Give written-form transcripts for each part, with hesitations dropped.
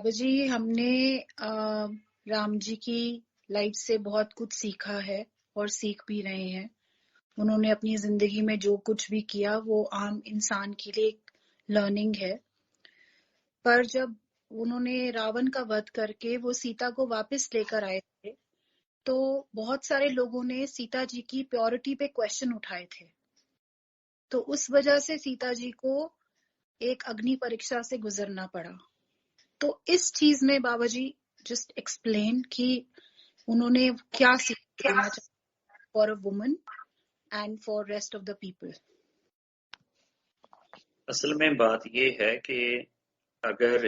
बाबा जी, हमने राम जी की लाइफ से बहुत कुछ सीखा है और सीख भी रहे हैं। उन्होंने अपनी जिंदगी में जो कुछ भी किया वो आम इंसान के लिए एक लर्निंग है। पर जब उन्होंने रावण का वध करके वो सीता को वापस लेकर आए थे, तो बहुत सारे लोगों ने सीता जी की प्योरिटी पे क्वेश्चन उठाए थे। तो उस वजह से सीता जी को एक अग्नि परीक्षा से गुजरना पड़ा। तो इस चीज में बाबा जी जस्ट एक्सप्लेन कि उन्होंने क्या सीख देना चाहिए for a woman and for rest of the people. असल में बात ये है कि अगर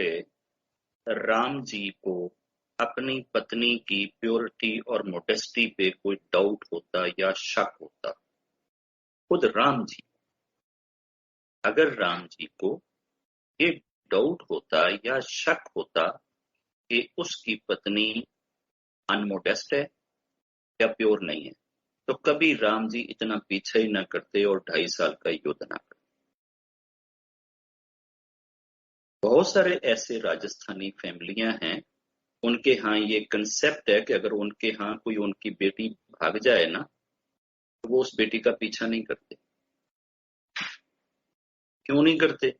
राम जी को अपनी पत्नी की प्योरिटी और मोडेस्टी पे कोई डाउट होता या शक होता, खुद राम जी, अगर राम जी को ये डाउट होता या शक होता कि उसकी पत्नी अनमोडेस्ट है या प्योर नहीं है, तो कभी राम जी इतना पीछे ही न करते और 2.5 साल का युद्ध न करते। बहुत सारे ऐसे राजस्थानी फैमिलियां हैं, उनके यहाँ ये कंसेप्ट है कि अगर उनके यहाँ कोई उनकी बेटी भाग जाए ना, तो वो उस बेटी का पीछा नहीं करते। क्यों नहीं करते?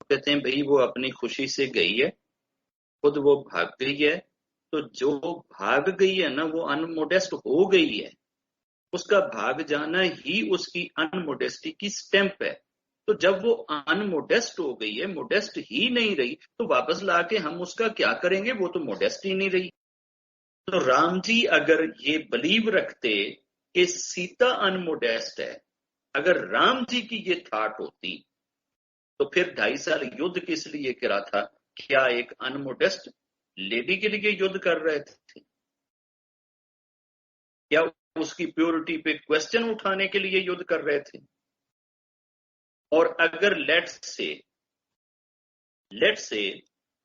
कहते हैं भाई वो अपनी खुशी से गई है, खुद वो भाग गई है, तो जो भाग गई है ना वो अनमोडेस्ट हो गई है, उसका भाग जाना ही उसकी अनमोडेस्टी की स्टैंप है। तो जब वो अनमोडेस्ट हो गई है, मोडेस्ट ही नहीं रही, तो वापस लाके हम उसका क्या करेंगे? वो तो मोडेस्ट ही नहीं रही। तो राम जी अगर ये बिलीव रखते कि सीता अनमोडेस्ट है, अगर राम जी की ये थॉट होती, तो फिर 2.5 साल युद्ध किस लिए करा था? क्या एक अनमोडेस्ट लेडी के लिए युद्ध कर रहे थे? क्या उसकी प्योरिटी पे क्वेश्चन उठाने के लिए युद्ध कर रहे थे? और अगर लेट्स से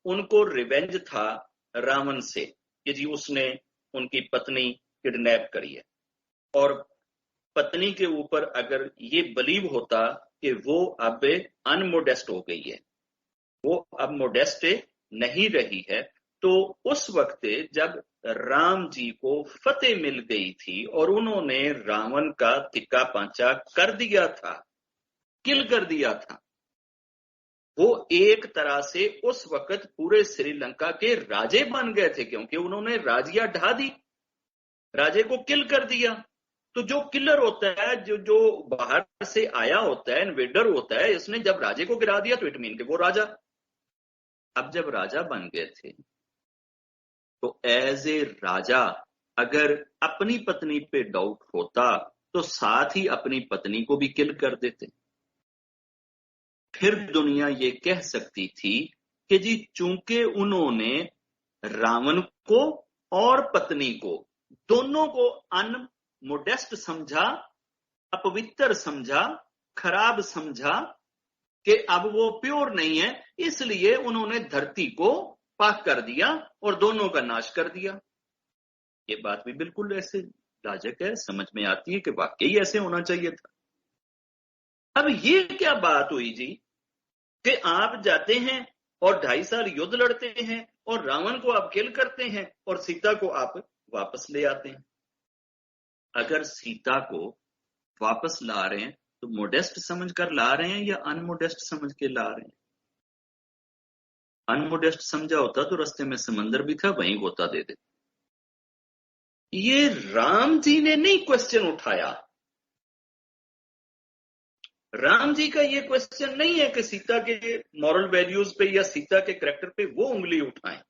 उनको रिवेंज था रावण से कि जी उसने उनकी पत्नी किडनैप करी है, और पत्नी के ऊपर अगर ये बिलीव होता कि वो अब अनमोडेस्ट हो गई है, वो अब मोडेस्ट नहीं रही है, तो उस वक्त जब राम जी को फतेह मिल गई थी और उन्होंने रावण का तिक्का पांचा कर दिया था, किल कर दिया था, वो एक तरह से उस वक्त पूरे श्रीलंका के राजे बन गए थे, क्योंकि उन्होंने राजिया ढा दी, राजे को किल कर दिया। तो जो किलर होता है, जो बाहर से आया होता है, इन्वेडर होता है, इसने जब राजे को गिरा दिया तो इट मीन कि वो राजा। अब जब राजा बन गए थे, तो एज ए राजा अगर अपनी पत्नी पे डाउट होता तो साथ ही अपनी पत्नी को भी किल कर देते। फिर दुनिया ये कह सकती थी कि जी चूंकि उन्होंने रावण को और पत्नी को दोनों को अनमोडेस्ट समझा, अपवित्र समझा, खराब समझा कि अब वो प्योर नहीं है, इसलिए उन्होंने धरती को पाक कर दिया और दोनों का नाश कर दिया। ये बात भी बिल्कुल ऐसे लाजक है, समझ में आती है कि वाकई ऐसे होना चाहिए था। अब ये क्या बात हुई जी कि आप जाते हैं और 2.5 साल युद्ध लड़ते हैं और रावण को आप किल करते हैं और सीता को आप वापस ले आते हैं। अगर सीता को वापस ला रहे हैं तो मोडेस्ट समझ कर ला रहे हैं या अनमोडेस्ट समझ के ला रहे हैं? अनमोडेस्ट समझा होता तो रास्ते में समंदर भी था, वहीं गोता दे देते। ये राम जी ने नहीं क्वेश्चन उठाया। राम जी का ये क्वेश्चन नहीं है कि सीता के मॉरल वैल्यूज पे या सीता के करैक्टर पे वो उंगली उठाएं।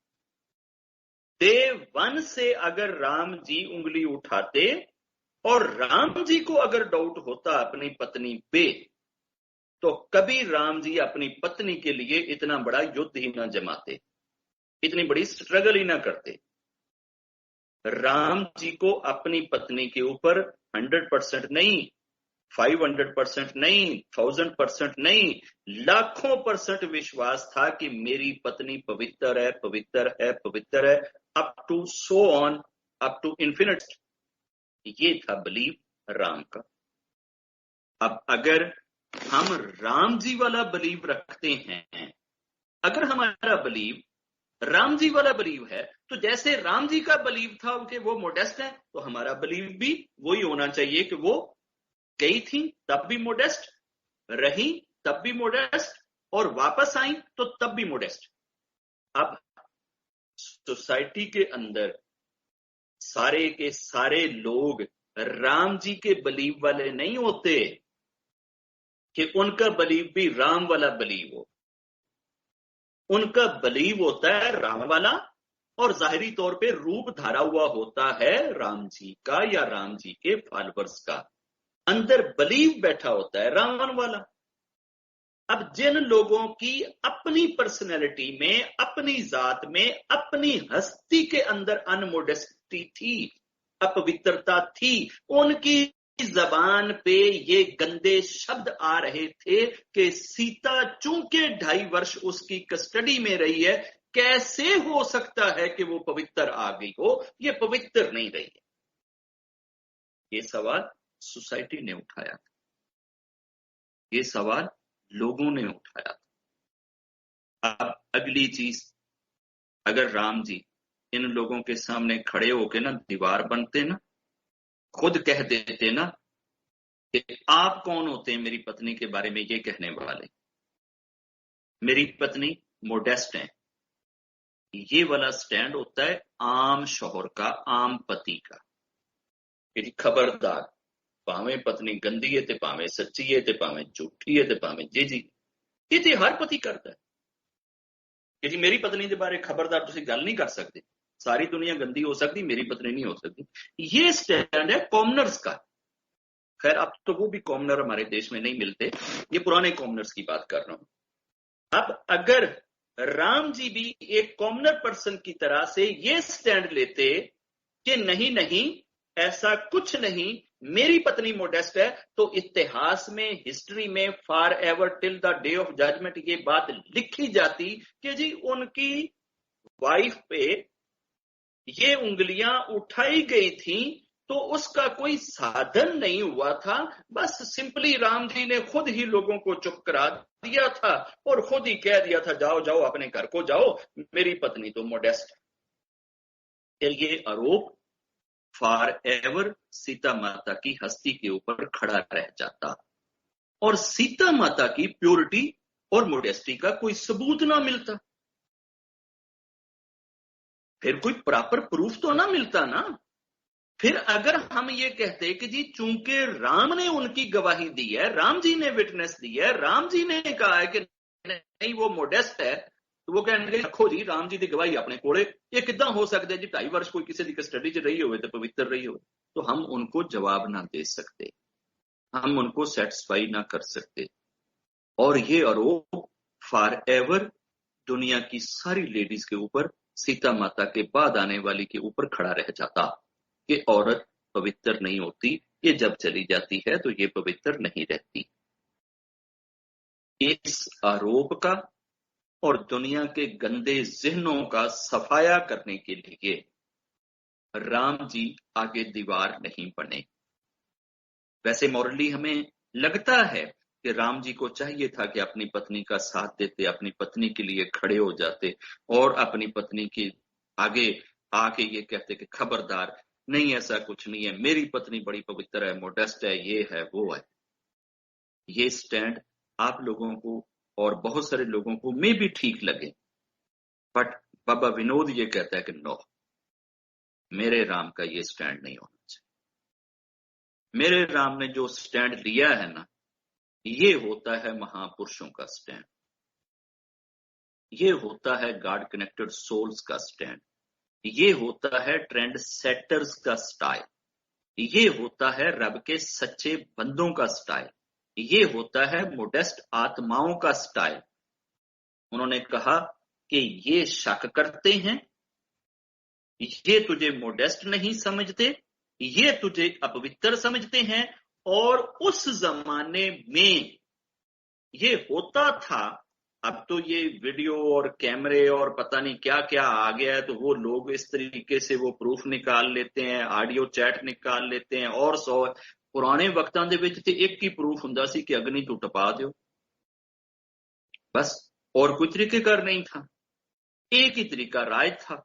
डे 1 से अगर राम जी उंगली उठाते और राम जी को अगर डाउट होता अपनी पत्नी पे, तो कभी राम जी अपनी पत्नी के लिए इतना बड़ा युद्ध ही ना जमाते, इतनी बड़ी स्ट्रगल ही ना करते। राम जी को अपनी पत्नी के ऊपर 100% नहीं, 500% नहीं, 1000% नहीं, लाखों % विश्वास था कि मेरी पत्नी पवित्र है, पवित्र है, पवित्र है, up to so on, up to infinite. ये था बिलीव राम का। अब अगर हम राम जी वाला बिलीव रखते हैं, अगर हमारा बिलीव राम जी वाला बिलीव है। तो जैसे राम जी का बिलीव था कि वो मोडेस्ट है, तो हमारा बिलीव भी वही होना चाहिए कि वो गई थी तब भी मोडेस्ट, रही तब भी मोडेस्ट, और वापस आई तो तब भी मोडेस्ट। अब सोसाइटी के अंदर सारे के सारे लोग राम जी के बिलीव वाले नहीं होते कि उनका बिलीव भी राम वाला बिलीव हो। उनका बिलीव होता है राम वाला, और जाहिरी तौर पे रूप धारा हुआ होता है राम जी का या राम जी के फॉलोअर्स का। अंदर बिलीव बैठा होता है रावण वाला। अब जिन लोगों की अपनी पर्सनैलिटी में, अपनी जात में, अपनी हस्ती के अंदर अनमोडेस्टी थी, अपवित्रता थी, उनकी जबान पे ये गंदे शब्द आ रहे थे कि सीता चूंकि 2.5 वर्ष उसकी कस्टडी में रही है, कैसे हो सकता है कि वो पवित्र आ गई हो, ये पवित्र नहीं रही है। ये सवाल सोसाइटी ने उठाया था, ये सवाल लोगों ने उठाया था। अब अगली चीज, अगर राम जी इन लोगों के सामने खड़े होके ना दीवार बनते ना, खुद कह देते ना कि आप कौन होते हैं मेरी पत्नी के बारे में ये कहने वाले, मेरी पत्नी मोडेस्ट है, ये वाला स्टैंड होता है आम शौहर का, आम पति का कि खबरदार, भावें पत्नी गंदी है ते भावें सच्ची है ते भावें झूठी है ते भावें जी ये तो हर पति करता है कि जी मेरी पत्नी के बारे खबरदार तुम गल नहीं कर सकते, सारी दुनिया गंदी हो सकती, मेरी पत्नी नहीं हो सकती। ये स्टैंड है कॉमनर्स का। खैर अब तो वो भी कॉमनर हमारे देश में नहीं मिलते, ये पुराने कॉमनर्स की बात कर रहा हूं। अब अगर राम जी भी एक कॉमनर पर्सन की तरह से ये स्टैंड लेते कि नहीं नहीं ऐसा कुछ नहीं, मेरी पत्नी मोडेस्ट है, तो इतिहास में, हिस्ट्री में for ever till the day of judgement ये बात लिखी जाती कि जी उनकी वाइफ पे ये उंगलियां उठाई गई थी, तो उसका कोई साधन नहीं हुआ था, बस सिंपली राम जी ने खुद ही लोगों को चुप करा दिया था और खुद ही कह दिया था जाओ जाओ अपने घर को जाओ, मेरी पत्नी तो मोडेस्ट है। ये आरोप फॉर एवर सीता माता की हस्ती के ऊपर खड़ा रह जाता और सीता माता की प्योरिटी और मोडेस्टी का कोई सबूत ना मिलता, फिर कोई प्रॉपर प्रूफ तो ना मिलता ना। फिर अगर हम ये कहते कि जी चूंकि राम ने उनकी गवाही दी है, राम जी ने विटनेस दी है, राम जी ने कहा है कि नहीं वो मोडेस्ट है, तो वो कहेंगे रखो जी राम जी की गवाही अपने कोले, ये किदा हो सकता है जी 2.5 वर्ष कोई किसी की कस्टडी च रही हो तो पवित्र रही हो। तो हम उनको जवाब ना दे सकते, हम उनको सेटिस्फाई ना कर सकते, और ये आरोप फॉर एवर दुनिया की सारी लेडीज के ऊपर, सीता माता के बाद आने वाली के ऊपर खड़ा रह जाता कि औरत पवित्र नहीं होती, ये जब चली जाती है तो ये पवित्र नहीं रहती। इस आरोप का और दुनिया के गंदे जिह्नों का सफाया करने के लिए राम जी आगे दीवार नहीं बने। वैसे मॉरली हमें लगता है कि राम जी को चाहिए था कि अपनी पत्नी का साथ देते, अपनी पत्नी के लिए खड़े हो जाते और अपनी पत्नी के आगे आके ये कहते कि खबरदार, नहीं ऐसा कुछ नहीं है, मेरी पत्नी बड़ी पवित्र है, मोडेस्ट है, ये है वो है। ये स्टैंड आप लोगों को और बहुत सारे लोगों को मे भी ठीक लगे, बट बाबा विनोद ये कहता है कि नो, मेरे राम का ये स्टैंड नहीं होना चाहिए। मेरे राम ने जो स्टैंड लिया है ना, ये होता है महापुरुषों का स्टैंड, ये होता है गॉड कनेक्टेड सोल्स का स्टैंड, ये होता है ट्रेंड सेटर्स का स्टाइल, ये होता है रब के सच्चे बंदों का स्टाइल, ये होता है मोडेस्ट आत्माओं का स्टाइल। उन्होंने कहा कि ये शक करते हैं, ये तुझे मोडेस्ट नहीं समझते, ये तुझे अपवित्र समझते हैं, और उस जमाने में ये होता था। अब तो ये वीडियो और कैमरे और पता नहीं क्या क्या आ गया है, तो वो लोग इस तरीके से वो प्रूफ निकाल लेते हैं, ऑडियो चैट निकाल लेते हैं, और सौ पुराने वक्तां दे विच ते एक ही प्रूफ हुंदा सी कि अग्नि तू टपा दियो, बस, और कोई तरीकेकार नहीं था। एक ही तरीका राय था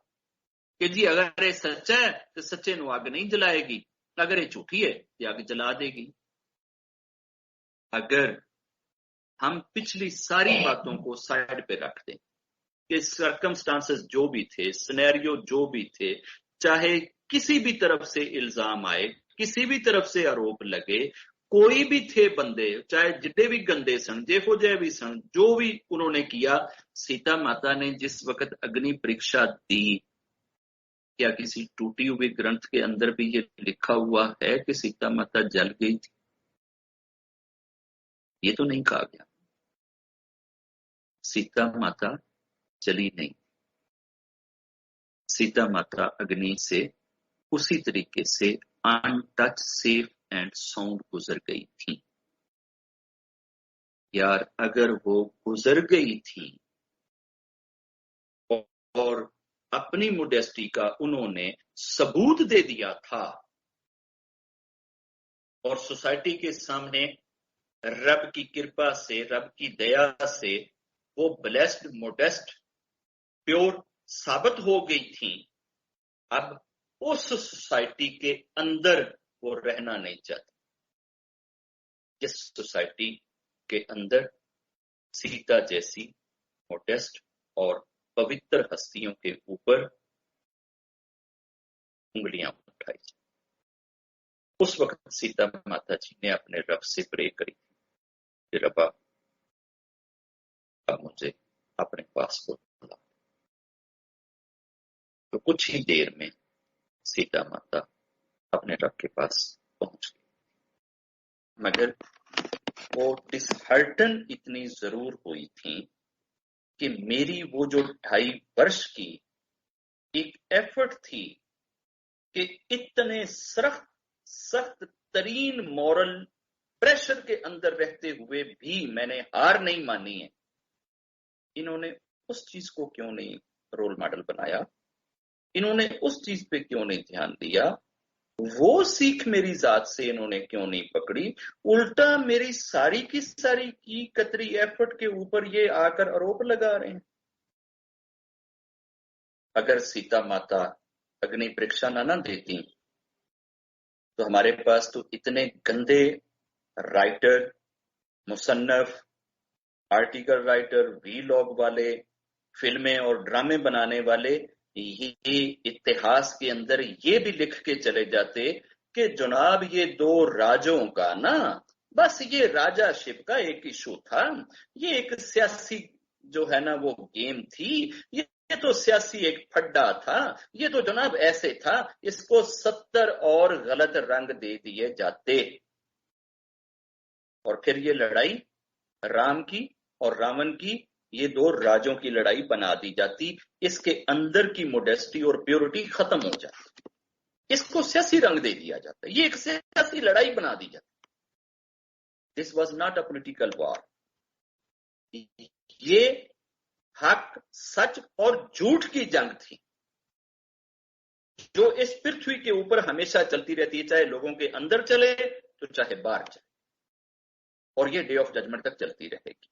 कि जी अगर ये सच्चा है तो सच्चे नु आग नहीं जलाएगी, अगर ये झूठी है तो आग जला देगी। अगर हम पिछली सारी बातों को साइड पे रख दें कि सर्कमस्टांसेस जो भी थे, सिनेरियो जो भी थे, चाहे किसी भी तरफ से इल्जाम आए, किसी भी तरफ से आरोप लगे, कोई भी थे बंदे, चाहे जितने भी गंदे सन, जेहो जय भी सन, जो भी उन्होंने किया, सीता माता ने जिस वक्त अग्नि परीक्षा दी, क्या किसी टूटी हुई ग्रंथ के अंदर भी ये लिखा हुआ है कि सीता माता जल गई थी? ये तो नहीं कहा गया। सीता माता जली नहीं, सीता माता अग्नि से उसी तरीके से अनटच, सेफ एंड साउंड गुजर गई थी। यार अगर वो गुजर गई थी और अपनी मोडेस्टी का उन्होंने सबूत दे दिया था और सोसाइटी के सामने रब की कृपा से, रब की दया से वो ब्लेस्ड, मोडेस्ट, प्योर साबित हो गई थी, अब उस सोसाइटी के अंदर वो रहना नहीं चाहती, जिस सोसाइटी के अंदर सीता जैसी मोडेस्ट और पवित्र हस्तियों के ऊपर उंगलियां उठाई। उस वक्त सीता माता जी ने अपने रब से प्रे करी कि रबा अब मुझे अपने पास बुला। तो कुछ ही देर में सीता माता अपने रब के पास पहुंच गई, मगर वो डिसहर्टन इतनी जरूर हुई थी कि मेरी वो जो 2.5 वर्ष की एक एफर्ट थी कि इतने सख्त तरीन मॉरल प्रेशर के अंदर रहते हुए भी मैंने हार नहीं मानी है। इन्होंने उस चीज को क्यों नहीं रोल मॉडल बनाया, इन्होंने उस चीज पे क्यों नहीं ध्यान दिया, वो सीख मेरी जात से इन्होंने क्यों नहीं पकड़ी, उल्टा मेरी सारी की सारी की कतरी एफर्ट के ऊपर ये आकर आरोप लगा रहे हैं। अगर सीता माता अग्नि परीक्षा ना देती तो हमारे पास तो इतने गंदे राइटर, मुसन्नफ, आर्टिकल राइटर, वीलॉग वाले, फिल्में और ड्रामे बनाने वाले ये इतिहास के अंदर ये भी लिख के चले जाते कि जनाब ये 2 राजों का ना, बस ये राजाशिप का एक इशू था, ये एक सियासी जो है ना वो गेम थी, ये तो सियासी एक फड्डा था, ये तो जनाब ऐसे था, इसको 70 और गलत रंग दे दिए जाते और फिर ये लड़ाई राम की और रावण की, ये 2 राजों की लड़ाई बना दी जाती, इसके अंदर की मोडेस्टी और प्योरिटी खत्म हो जाती, इसको सियासी रंग दे दिया जाता, ये एक सियासी लड़ाई बना दी जाती। This was not a political war, ये हक, सच और झूठ की जंग थी जो इस पृथ्वी के ऊपर हमेशा चलती रहती है, चाहे लोगों के अंदर चले तो चाहे बाहर चले, और ये डे ऑफ जजमेंट तक चलती रहेगी।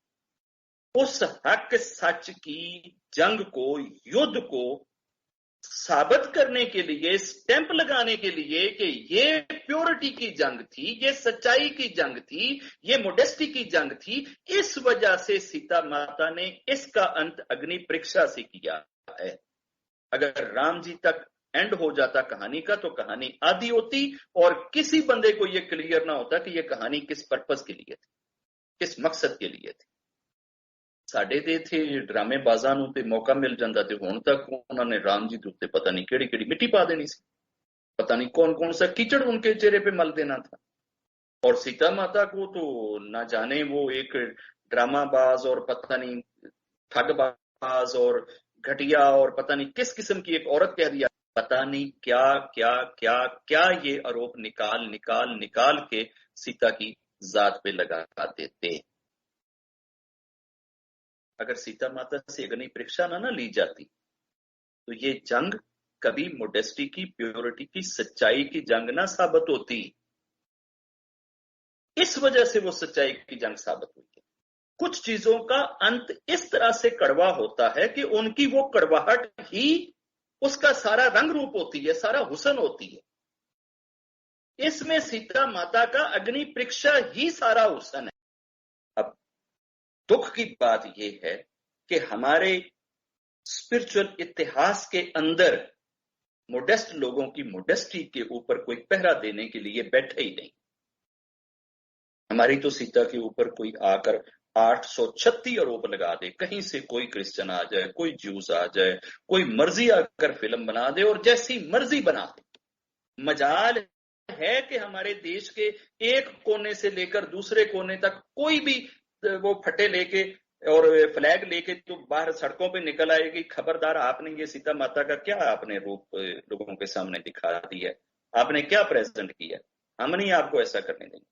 उस हक सच की जंग को, युद्ध को साबित करने के लिए, स्टैंप लगाने के लिए कि ये प्योरिटी की जंग थी, ये सच्चाई की जंग थी, ये मोडेस्टी की जंग थी, इस वजह से सीता माता ने इसका अंत अग्नि परीक्षा से किया है। अगर राम जी तक एंड हो जाता कहानी का तो कहानी आधी होती और किसी बंदे को यह क्लियर ना होता कि यह कहानी किस पर्पस के लिए थी, किस मकसद के लिए थी। ਸਾਡੇ ਤੇ ਇੱਥੇ ਡਰਾਮੇਬਾਜ਼ਾਂ ਨੂੰ ਤੇ ਮੌਕਾ ਮਿਲ ਜਾਂਦਾ ਤੇ ਹੁਣ तक उन्होंने राम जी के उत्ते पता नहीं केड़ी केड़ी मिट्टी पा देनी सी, पता नहीं कौन कौन सा कीचड़ उनके चेहरे पे मल देना था। और सीता माता को तो ना जाने वो एक ड्रामाबाज और पता नहीं ठगबाज और घटिया और पता नहीं किस किस्म की एक औरत कह दिया, पता नहीं क्या क्या क्या क्या ये आरोप निकाल निकाल निकाल के सीता की जात पे लगा देते। अगर सीता माता से अग्नि परीक्षा ना ली जाती तो ये जंग कभी मोडेस्टी की, प्योरिटी की, सच्चाई की जंग ना साबित होती। इस वजह से वो सच्चाई की जंग साबित हुई है। कुछ चीजों का अंत इस तरह से कड़वा होता है कि उनकी वो कड़वाहट ही उसका सारा रंग रूप होती है, सारा हुस्न होती है। इसमें सीता माता का अग्नि परीक्षा ही सारा हुस्न है। अब दुख की बात यह है कि हमारे स्पिरिचुअल इतिहास के अंदर मोडेस्ट लोगों की मोडेस्टी के ऊपर कोई पहरा देने के लिए बैठे ही नहीं। हमारी तो सीता के ऊपर कोई आकर 836 आरोप लगा दे, कहीं से कोई क्रिश्चियन आ जाए, कोई ज्यूस आ जाए, कोई मर्जी आकर फिल्म बना दे और जैसी मर्जी बना दे। मजाल है कि हमारे देश के एक कोने से लेकर दूसरे कोने तक कोई भी वो फटे लेके और फ्लैग लेके तो बाहर सड़कों पे निकल आएगी, खबरदार आपने ये सीता माता का क्या आपने रूप लोगों के सामने दिखा दिया है, आपने क्या प्रेजेंट किया, हम नहीं आपको ऐसा करने देंगे।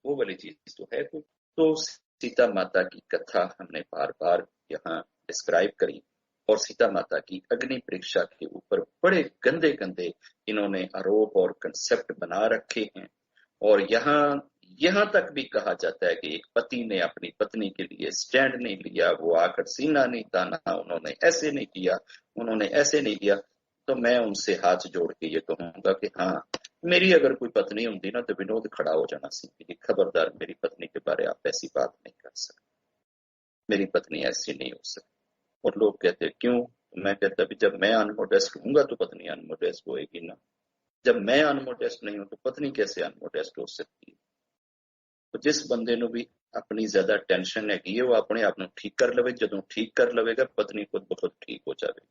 वो वाली चीज तो है कोई। तो सीता माता की कथा हमने बार बार यहाँ डिस्क्राइब करी और सीता माता की अग्नि परीक्षा के ऊपर बड़े गंदे गंदे इन्होंने आरोप और कंसेप्ट बना रखे हैं। और यहाँ तक भी कहा जाता है कि एक पति ने अपनी पत्नी के लिए स्टैंड नहीं लिया, वो आकर सीना नहीं ताना, उन्होंने ऐसे नहीं किया, उन्होंने ऐसे नहीं किया। तो मैं उनसे हाथ जोड़ के ये कहूंगा कि हाँ, मेरी अगर कोई पत्नी होती ना तो विनोद खड़ा हो जाना सीखी, खबरदार मेरी पत्नी के बारे आप ऐसी बात नहीं कर सकते, मेरी पत्नी ऐसी नहीं हो सकती। और लोग कहते क्यों? मैं कहता भी जब मैं अनमोडेस्ट हूंगा तो पत्नी अनमोडेस्ट होएगी ना, जब मैं अनमोडेस्ट नहीं हूं तो पत्नी कैसे अनमोडेस्ट हो सकती है? तो जिस बंदे ਨੂੰ भी अपनी ज्यादा टेंशन हैगी है वो अपने आप ਨੂੰ ठीक कर लवे, ਜਦੋਂ ठीक कर लवेगा पत्नी खुद ब खुद ठीक हो जाएगी।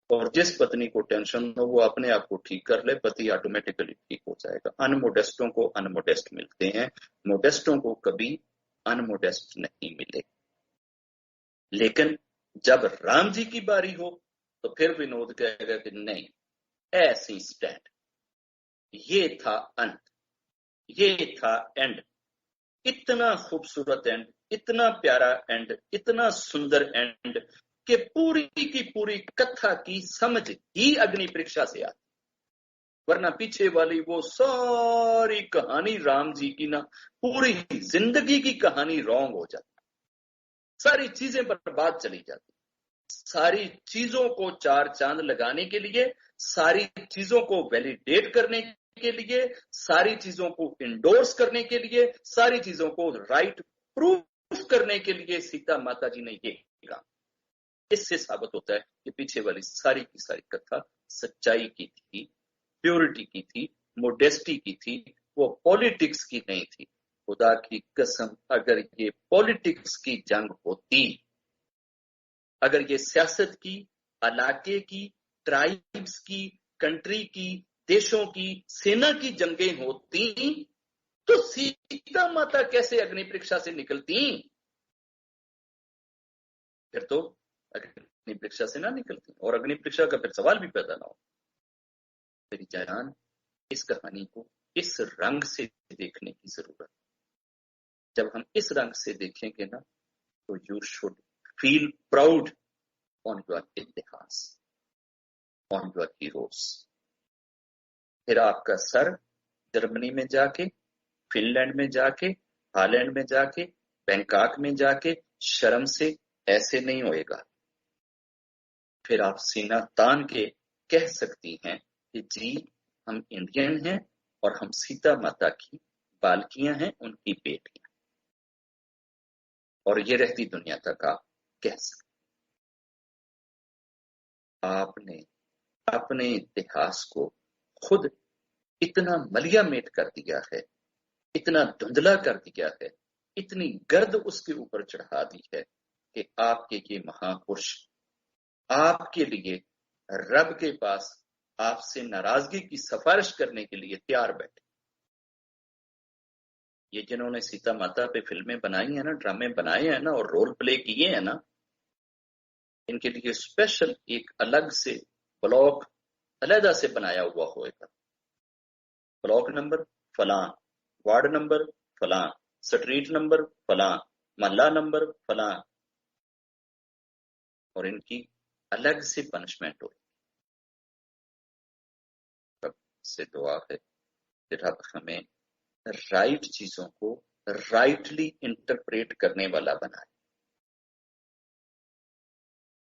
और जिस पत्नी को टेंशन हो वो अपने आप को ठीक कर ले, पति ऑटोमेटिकली ठीक हो जाएगा। अनमोडेस्टों को अनमोडेस्ट मिलते हैं, मोडेस्टों को कभी अनमोडेस्ट नहीं मिले। लेकिन जब राम जी की बारी हो तो फिर विनोद कहेगा कि नहीं, ऐसी स्टैंड, ये था अंत, ये था एंड। इतना खूबसूरत एंड, इतना प्यारा एंड, इतना सुंदर एंड कि पूरी की पूरी कथा की समझ ही अग्नि परीक्षा से आती, वरना पीछे वाली वो सारी कहानी राम जी की ना पूरी जिंदगी की कहानी रॉन्ग हो जाती, सारी चीजें बर्बाद चली जाती। सारी चीजों को चार चांद लगाने के लिए, सारी चीजों को वैलिडेट करने के लिए, सारी चीजों को इंडोर्स करने के लिए, सारी चीजों को राइट प्रूफ करने के लिए सीता माता जी ने ये कहा। इससे साबित होता है कि पीछे वाली सारी की सारी कथा सच्चाई की थी, प्योरिटी की थी, मोडेस्टी की थी, वो पॉलिटिक्स की नहीं थी। खुदा की कसम, अगर ये पॉलिटिक्स की जंग होती, अगर ये सियासत की, इलाके की, ट्राइब्स की, कंट्री की, देशों की, सेना की जंगें होती तो सीता माता कैसे अग्नि परीक्षा से निकलती? फिर तो अग्नि परीक्षा से ना निकलती और अग्नि परीक्षा का फिर सवाल भी पैदा ना हो। मेरी जान, इस कहानी को इस रंग से देखने की जरूरत। जब हम इस रंग से देखेंगे ना तो you should feel proud on your इतिहास, ऑन योर हीरोज। फिर आपका सर जर्मनी में जाके, फिनलैंड में जाके, हालैंड में जाके, बैंकॉक में जाके शर्म से ऐसे नहीं होएगा। फिर आप सीना तान के कह सकती हैं कि जी हम इंडियन हैं और हम सीता माता की बालकियां हैं, उनकी बेटियां। और ये रहती दुनिया तक आप कह सकते। आपने अपने इतिहास को खुद इतना मलियामेट कर दिया है, इतना धुंधला कर दिया है, इतनी गर्द उसके ऊपर चढ़ा दी है कि आपके ये महापुरुष आपके लिए रब के पास आपसे नाराजगी की सिफारिश करने के लिए तैयार बैठे। ये जिन्होंने सीता माता पे फिल्में बनाई है ना, ड्रामे बनाए हैं ना और रोल प्ले किए हैं ना, इनके लिए स्पेशल एक अलग से ब्लॉक अलहदा से बनाया हुआ होगा। ब्लॉक नंबर फलां, वार्ड नंबर फलां, स्ट्रीट नंबर फलां, मोहल्ला नंबर फलां, और इनकी अलग से पनिशमेंट हो। रब से दुआ है कि रब हमें राइट चीजों को राइटली इंटरप्रेट करने वाला बनाए।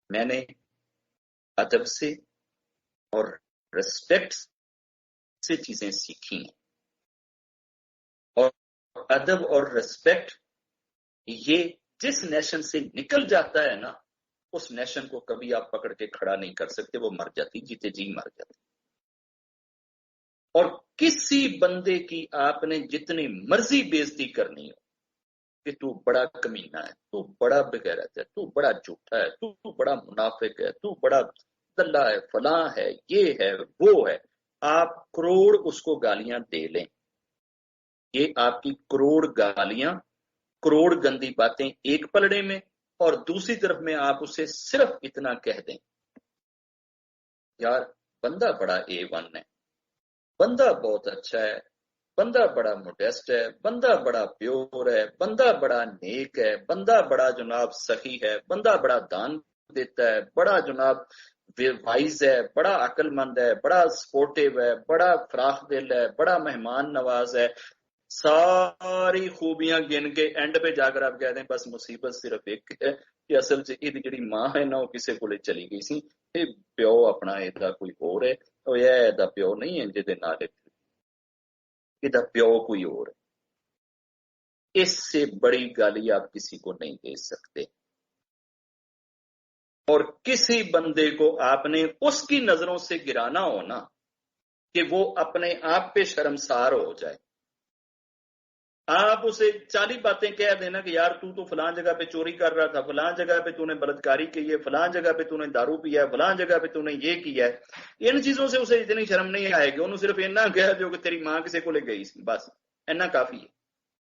मैंने अदब से और रिस्पेक्ट से चीजें सीखी हैं, और अदब और रिस्पेक्ट ये जिस नेशन से निकल जाता है ना, उस नेशन को कभी आप पकड़ के खड़ा नहीं कर सकते, वो मर जाती, जीते जी मर जाती। और किसी बंदे की आपने जितनी मर्जी बेइज्जती करनी हो कि तू बड़ा कमीना है, तू बड़ा बेगैरत है, तू बड़ा झूठा है, तू बड़ा मुनाफिक है, तू बड़ा दल्ला है, फलां है, ये है, वो है, आप करोड़ उसको गालियां दे लें, ये आपकी करोड़ गालियां, करोड़ गंदी बातें एक पलड़े में, और दूसरी तरफ में आप उसे सिर्फ इतना कह दें, यार बंदा बड़ा A1 है, बंदा बहुत अच्छा है, बंदा बड़ा मोडेस्ट है, बंदा बड़ा प्योर है, बंदा बड़ा नेक है, बंदा बड़ा जनाब सही है, बंदा बड़ा दान देता है, बड़ा जनाब वाइज है, बड़ा अक्लमंद है, बड़ा सपोर्टिव है, बड़ा फराख दिल है, बड़ा मेहमान नवाज है, सारी खूबियां गिन के एंड पे जाकर आप कहते हैं बस मुसीबत सिर्फ एक है कि असल च ਇਹਦੀ ਜਿਹੜੀ मां है ना, वो किसी ਕੋਲੇ चली गई सी, ਇਹ ਪਿਓ अपना ਇਹਦਾ कोई और है, ਉਹ ਇਹ ਇਹਦਾ ਪਿਓ नहीं है ਜਿਹਦੇ ਨਾਲ ਇਹਦਾ ਪਿਓ कोई और है। इससे बड़ी गाली आप किसी को नहीं दे सकते, और किसी बंदे को आपने उसकी नजरों से गिराना हो ना कि वो अपने आप पे शर्मसार हो जाए, आप उसे 40 बातें कह देना कि यार तू तो फलां जगह पे चोरी कर रहा था, फलां जगह पे तूने बलात्कारी की है, फलां जगह पे तूने दारू पिया है, फलां जगह पे तूने ये किया है, इन चीजों से उसे इतनी शर्म नहीं आएगी, उन्होंने सिर्फ इतना कह जो कि तेरी मां किसी को ले गई, बस इतना काफी है,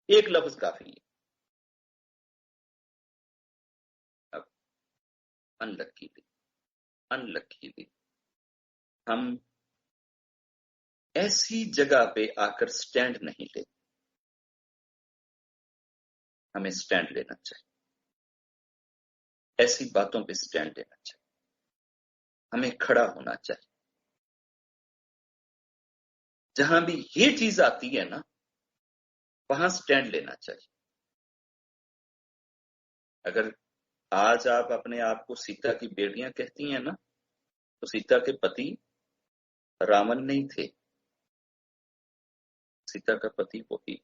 एक लफ्ज काफी है। अब अनलकीली हम ऐसी जगह पे आकर स्टैंड नहीं ले, हमें स्टैंड लेना चाहिए, ऐसी बातों पे स्टैंड लेना चाहिए, हमें खड़ा होना चाहिए। जहां भी ये चीज आती है ना, वहां स्टैंड लेना चाहिए। अगर आज आप अपने आप को सीता की बेटियां कहती हैं ना, तो सीता के पति रावण नहीं थे, सीता का पति वही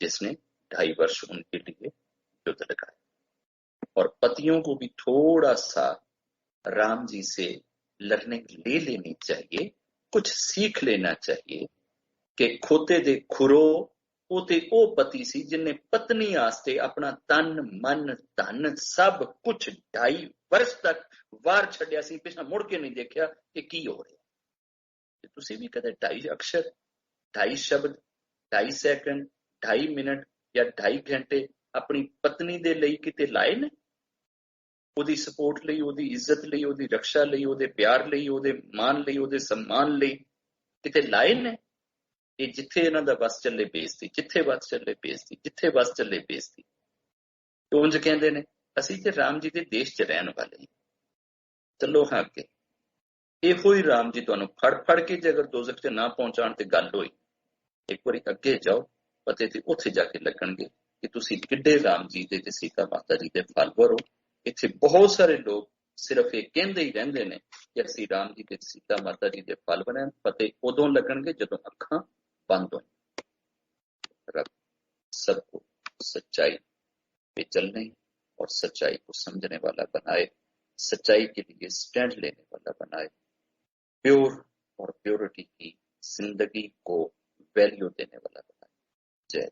जिसने 2.5 वर्ष उनके लिए युद्ध लगाया। और पतियों को भी थोड़ा सा राम जी से लड़ने ले लेनी चाहिए, कुछ सीख लेना चाहिए कि खोते दे खुरो ओते ओ पति सी जिन्हें पत्नी आस्ते अपना तन मन धन सब कुछ 2.5 वर्ष तक वार छड्या सी, पिछला मुड़ के नहीं देखा कि की हो रहा। तुसी भी कदे 2.5 अक्षर, 2.5 शब्द, 2.5 सैकंड, 2.5 मिनट या 2.5 घंटे अपनी पत्नी दे लई किते लाए ने? ਉਹਦੀ ਸਪੋਰਟ ਲਈ, ਉਹਦੀ ਇੱਜ਼ਤ ਲਈ, ਉਹਦੀ ਰੱਖਿਆ ਲਈ, ਉਹਦੇ ਪਿਆਰ ਲਈ, ਉਹਦੇ ਮਾਨ ਲਈ, ਉਹਦੇ ਸਨਮਾਨ ਲਈ ਕਿਤੇ ਲਾਏ ਨੇ? ਇਹ ਜਿੱਥੇ ਇਹਨਾਂ ਦਾ ਬਸ ਚੱਲੇ ਬੇਇੱਜ਼ਤੀ, ਜਿੱਥੇ ਬਸ ਚੱਲੇ ਬੇਇੱਜ਼ਤੀ, ਜਿੱਥੇ ਬਸ ਚੱਲੇ ਬੇਇੱਜ਼ਤੀ। ਤੇ ਉਂਝ ਕਹਿੰਦੇ ਨੇ ਅਸੀਂ ਤੇ ਰਾਮ ਜੀ ਦੇ ਦੇਸ਼ 'ਚ ਰਹਿਣ ਵਾਲੇ ਹਾਂ, ਚੱਲੋ ਹਾਂ ਅੱਗੇ। ਇਹੋ ਹੀ ਰਾਮ ਜੀ ਤੁਹਾਨੂੰ ਫੜ ਕੇ ਜੇ ਅਗਰ ਦੋਜ਼ਖ 'ਚ ਨਾ ਪਹੁੰਚਾਉਣ ਤੇ ਗੱਲ ਹੋਈ, ਇੱਕ ਵਾਰੀ ਅੱਗੇ ਜਾਓ, ਪਤੇ ਤੇ ਉੱਥੇ ਜਾ ਕੇ ਲੱਗਣਗੇ ਕਿ ਤੁਸੀਂ ਕਿੱਡੇ ਰਾਮ ਜੀ ਦੇ ਤੇ ਸੀਤਾ ਮਾਤਾ ਜੀ ਦੇ ਫਾਲੋਅਰ ਹੋ। ਇੱਥੇ ਬਹੁਤ ਸਾਰੇ ਲੋਕ ਸਿਰਫ ਇਹ ਕਹਿੰਦੇ ਹੀ ਰਹਿੰਦੇ ਨੇ ਕਿ ਅਸੀਂ ਰਾਮ ਜੀ ਤੇ ਸੀਤਾ ਮਾਤਾ ਜੀ ਦੇ ਫਾਲੋਅਰ ਹਾਂ, ਪਤੇ ਉਦੋਂ ਲੱਗਣਗੇ ਜਦੋਂ ਅੱਖਾਂ बंद हो। रब सबको सच्चाई पे चलने और सच्चाई को समझने वाला बनाए, सच्चाई के लिए स्टैंड लेने वाला बनाए, प्योर और प्योरिटी की जिंदगी को वैल्यू देने वाला बनाए। जय